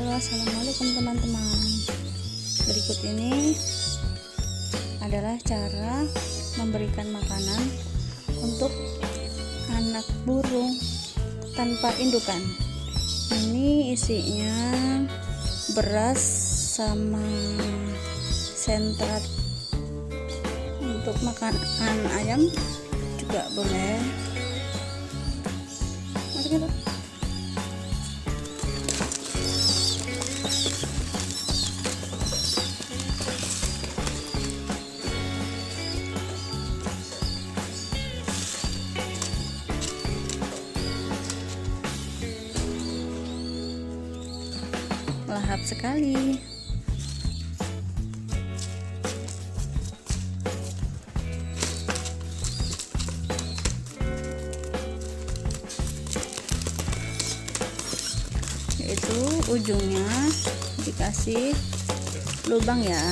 Halo, assalamualaikum teman-teman. Berikut ini adalah cara memberikan makanan untuk anak burung tanpa indukan. Ini isinya beras sama sentrat. Untuk makanan ayam juga boleh. Masukin tuh. Lahap sekali. Yaitu ujungnya dikasih lubang ya.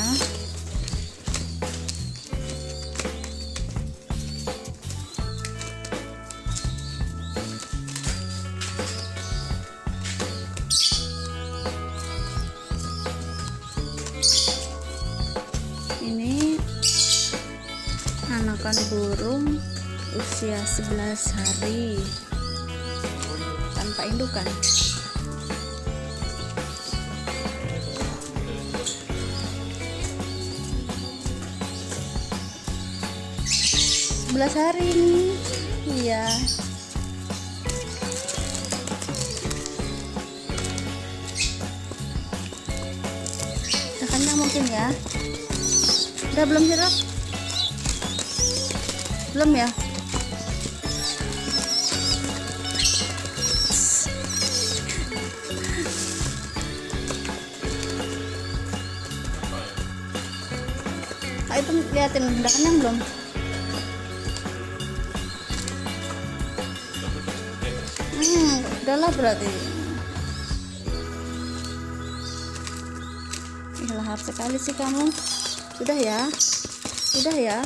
Ini anakan burung usia 11 hari tanpa indukan. Belas hari nih, iya. Tekannya mungkin ya. Udah belum sih, Rok? Belum ya? Ayo itu liatin udah kenyang belum? Udahlah berarti. Lahap sekali sih kamu. Sudah ya? Sudah ya?